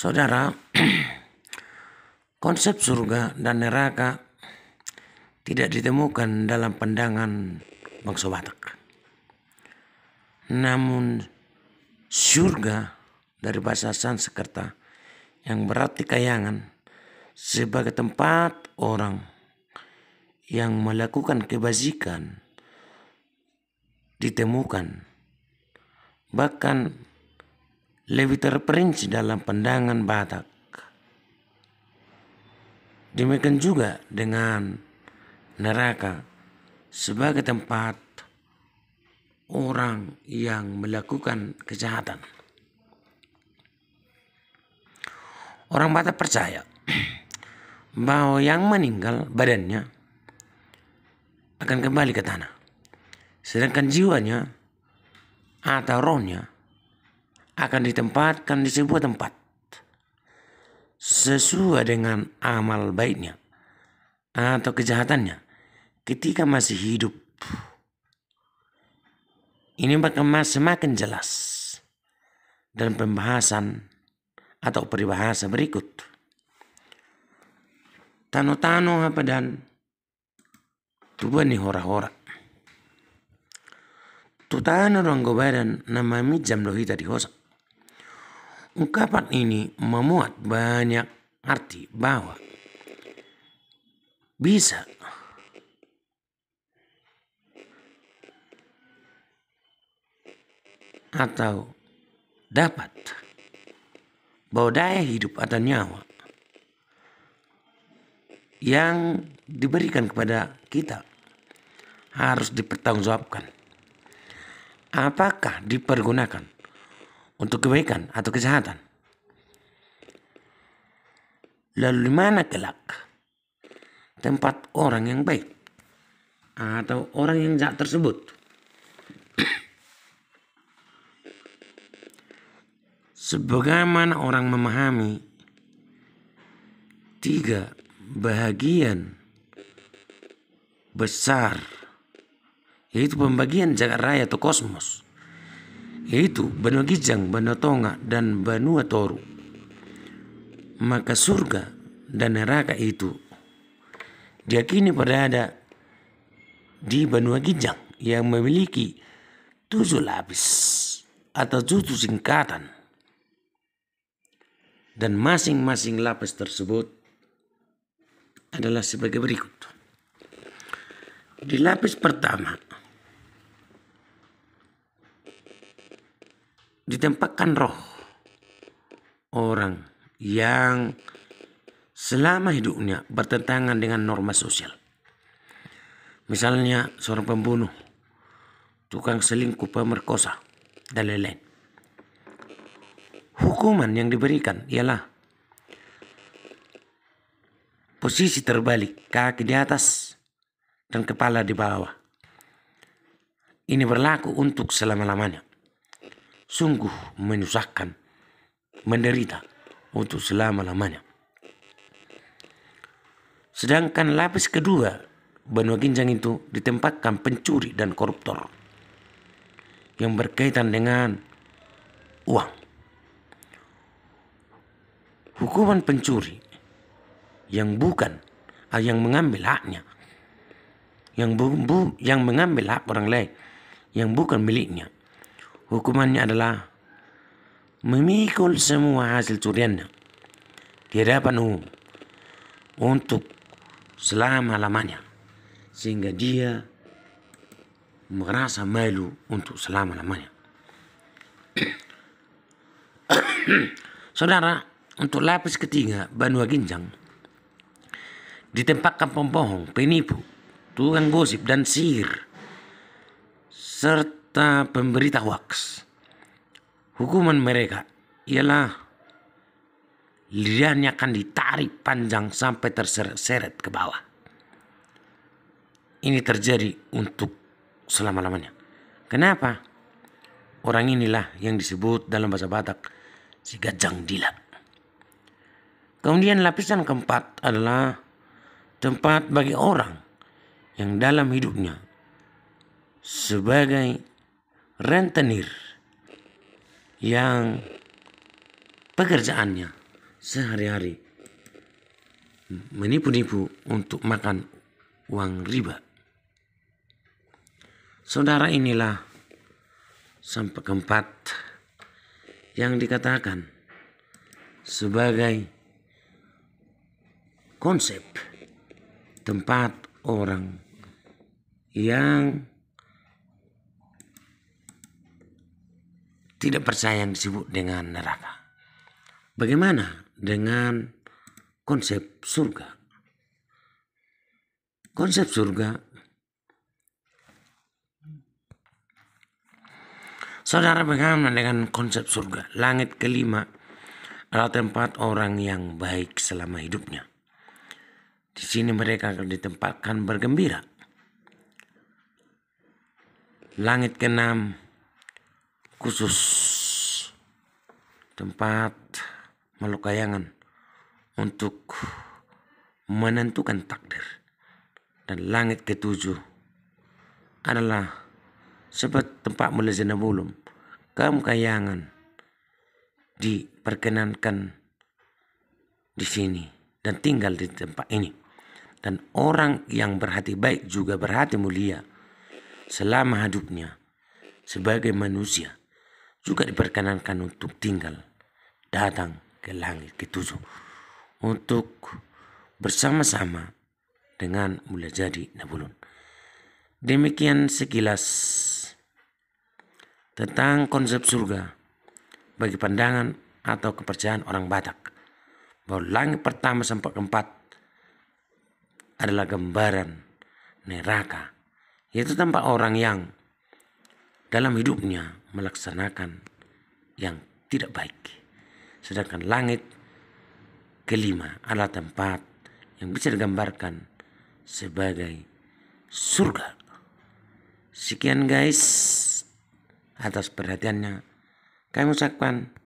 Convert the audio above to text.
Saudara, konsep surga dan neraka tidak ditemukan dalam pandangan bangsa Batak. Namun surga dari bahasa Sanskerta yang berarti kayangan sebagai tempat orang yang melakukan kebajikan ditemukan, bahkan lebih terperinci dalam pandangan Batak. Demikian juga dengan neraka sebagai tempat orang yang melakukan kejahatan. Orang Batak percaya bahwa yang meninggal badannya akan kembali ke tanah, sedangkan jiwanya atau rohnya akan ditempatkan di sebuah tempat sesuai dengan amal baiknya atau kejahatannya ketika masih hidup. Ini bahkan semakin jelas dalam pembahasan atau peribahasa berikut. Tano-tano apa dan tubani hora-hora. Tutana ruang gobaran nama mijam lohita di hosa. Ungkapan ini memuat banyak arti bahwa bisa atau dapat bahwa daya hidup atau nyawa yang diberikan kepada kita harus dipertanggungjawabkan. Apakah dipergunakan untuk kebaikan atau kejahatan? Lalu di mana kelak tempat orang yang baik atau orang yang jahat tersebut? Sebagaimana orang memahami tiga bahagian besar, yaitu pembagian jagat raya atau kosmos, yaitu Benua Gijang, Benua Tonga, dan Benua Toru. Maka surga dan neraka itu diyakini berada di Benua Gijang yang memiliki 7 lapis atau 7 tingkatan, dan masing-masing lapis tersebut adalah sebagai berikut. Di lapis pertama ditempatkan roh orang yang selama hidupnya bertentangan dengan norma sosial. Misalnya seorang pembunuh, tukang selingkuh, pemerkosa, dan lain-lain. Hukuman yang diberikan ialah posisi terbalik, kaki di atas dan kepala di bawah. Ini berlaku untuk selama-lamanya. Sungguh menyusahkan, menderita untuk selama-lamanya. Sedangkan lapis kedua Benua Ginjang itu ditempatkan pencuri dan koruptor yang berkaitan dengan uang. Hukuman pencuri yang mengambil haknya, yang mengambil hak orang lain yang bukan miliknya, hukumannya adalah memikul semua hasil curiannya di hadapan umum untuk selama-lamanya, sehingga dia merasa malu untuk selama-lamanya. Saudara, untuk lapis ketiga Benua Ginjang ditempatkan pembohong, penipu, tukang gosip dan sihir, serta pemberita hoaks. Hukuman mereka ialah lidahnya akan ditarik panjang sampai terseret ke bawah. Ini terjadi untuk selama-lamanya. Kenapa? Orang inilah yang disebut dalam bahasa Batak si Gajang Dila. Kemudian lapisan keempat adalah tempat bagi orang yang dalam hidupnya sebagai rentenir yang pekerjaannya sehari-hari menipu-nipu untuk makan uang riba. Saudara, inilah sampai keempat yang dikatakan sebagai konsep tempat orang yang tidak percaya yang disebut dengan neraka. Bagaimana dengan konsep surga? Konsep surga, saudara, bagaimana dengan konsep surga? Langit kelima adalah tempat orang yang baik selama hidupnya. Di sini mereka akan ditempatkan bergembira. Langit keenam khusus tempat makhluk kayangan untuk menentukan takdir. Dan langit ketujuh adalah seperti tempat melezana bulum. Kaum kayangan diperkenankan di sini dan tinggal di tempat ini. Dan orang yang berhati baik juga berhati mulia selama hidupnya sebagai manusia juga diperkenankan untuk tinggal datang ke langit ketujuh untuk bersama-sama dengan mulai jadi Nabulun. Demikian sekilas tentang konsep surga bagi pandangan atau kepercayaan orang Batak, bahwa langit pertama sampai keempat adalah gambaran neraka, yaitu tempat orang yang dalam hidupnya melaksanakan yang tidak baik. Sedangkan langit kelima adalah tempat yang bisa digambarkan sebagai surga. Sekian guys, atas perhatiannya kami ucapkan